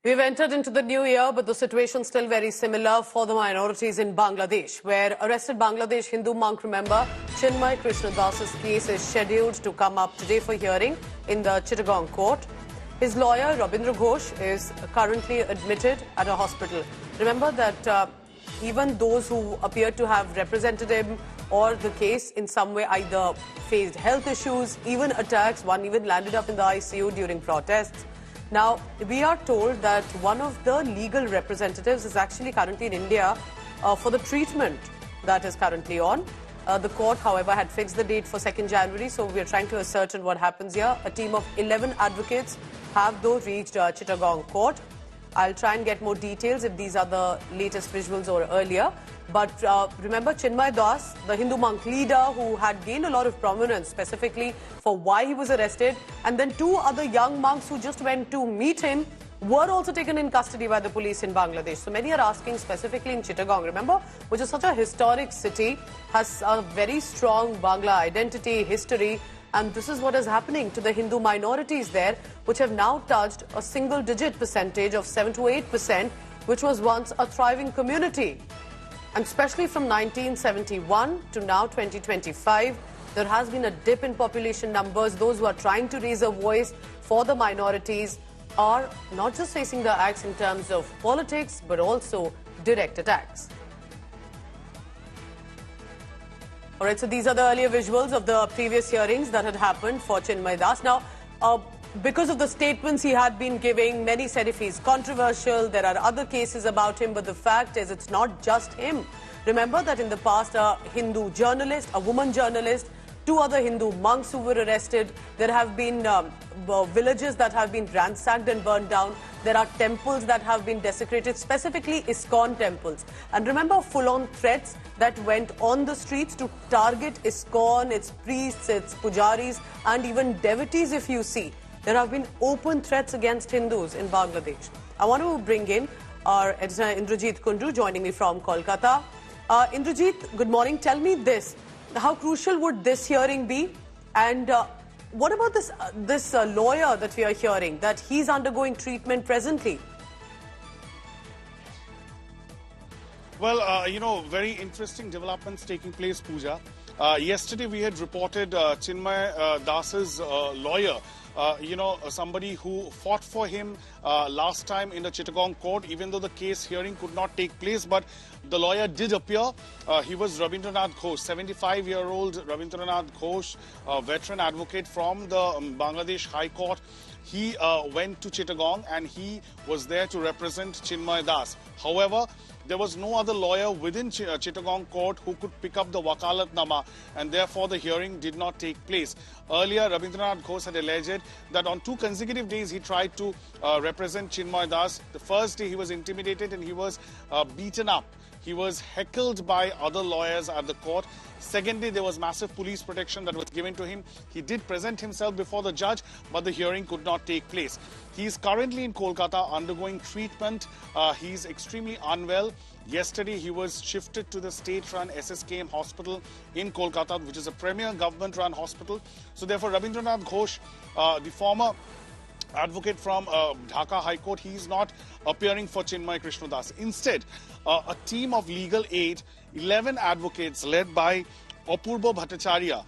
We've entered into the new year, but the situation still very similar for the minorities in Bangladesh, where arrested Bangladesh Hindu monk, remember, Chinmoy Krishna's case is scheduled to come up today for hearing in the Chittagong court. His lawyer, Rabindranath Ghosh, is currently admitted at a hospital. Remember that even those who appear to have represented him or the case in some way either faced health issues, even attacks, one even landed up in the ICU during protests. Now, we are told that one of the legal representatives is actually currently in India for the treatment that is currently on. The court, however, had fixed the date for 2nd January, so we are trying to ascertain what happens here. A team of 11 advocates have, though, reached Chittagong court. I'll try and get more details if these are the latest visuals or earlier. But remember Chinmoy Das, the Hindu monk leader who had gained a lot of prominence specifically for why he was arrested, and then two other young monks who just went to meet him were also taken in custody by the police in Bangladesh. So many are asking, specifically in Chittagong, remember, which is such a historic city, has a very strong Bangla identity, history, and this is what is happening to the Hindu minorities there, which have now touched a single-digit percentage of 7 to 8%, which was once a thriving community. And especially from 1971 to now 2025, there has been a dip in population numbers. Those who are trying to raise a voice for the minorities are not just facing the acts in terms of politics, but also direct attacks. All right, so these are the earlier visuals of the previous hearings that had happened for Chinmoy Das. Now, because of the statements he had been giving, many said if he's controversial, there are other cases about him, but the fact is it's not just him. Remember that in the past, a Hindu journalist, a woman journalist, two other Hindu monks who were arrested. There have been villages that have been ransacked and burned down. There are temples that have been desecrated, specifically ISKCON temples. And remember full-on threats that went on the streets to target ISKCON, its priests, its pujaris, and even devotees, if you see. There have been open threats against Hindus in Bangladesh. I want to bring in our editor Indrajit Kundu joining me from Kolkata. Indrajit, good morning. Tell me this. How crucial would this hearing be? And what about this lawyer that we are hearing, that he's undergoing treatment presently? Well, very interesting developments taking place, Pooja. Yesterday we had reported Chinmoy Das's lawyer, somebody who fought for him last time in the Chittagong court, even though the case hearing could not take place. But the lawyer did appear. He was Rabindranath Ghosh, 75-year-old Rabindranath Ghosh, veteran advocate from the Bangladesh High Court. He went to Chittagong and he was there to represent Chinmoy Das. However, there was no other lawyer within Chittagong court who could pick up the wakalatnama, and therefore the hearing did not take place. Earlier, Rabindranath Ghosh had alleged that on 2 consecutive days he tried to represent Chinmoy Das. The first day he was intimidated and he was beaten up. He was heckled by other lawyers at the court. Second day, there was massive police protection that was given to him. He did present himself before the judge, but the hearing could not take place. He is currently in Kolkata undergoing treatment. He's extremely unwell. Yesterday, he was shifted to the state-run SSKM hospital in Kolkata, which is a premier government-run hospital. So therefore, Rabindranath Ghosh, the former advocate from Dhaka High Court, he is not appearing for Chinmoy Krishna Das. Instead, a team of legal aid, 11 advocates led by Apurva Bhattacharya,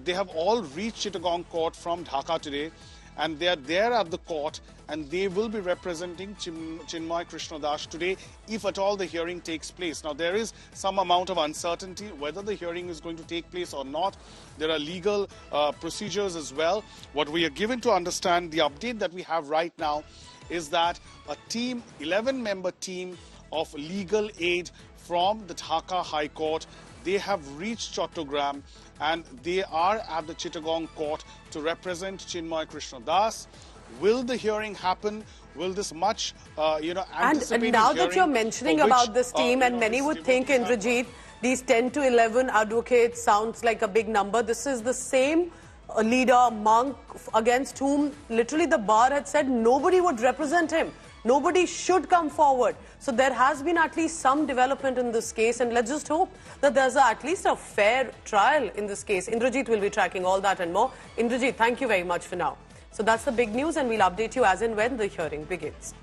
they have all reached Chittagong court from Dhaka today, and they are there at the court, and they will be representing Chinmoy Krishna Das today, if at all the hearing takes place. Now, there is some amount of uncertainty whether the hearing is going to take place or not. There are legal procedures as well. What we are given to understand, the update that we have right now, is that a team, 11-member team of legal aid from the Dhaka High Court, they have reached Chittagong and they are at the Chittagong court to represent Chinmoy Krishna Das. Will the hearing happen? Will this much, anticipated and now that you're mentioning about this team, and many would think, Indrajit, these 10 to 11 advocates sounds like a big number. This is the same leader, monk, against whom literally the bar had said nobody would represent him. Nobody should come forward. So there has been at least some development in this case, and let's just hope that there's at least a fair trial in this case. Indrajit will be tracking all that and more. Indrajit, thank you very much for now. So that's the big news, and we'll update you as and when the hearing begins.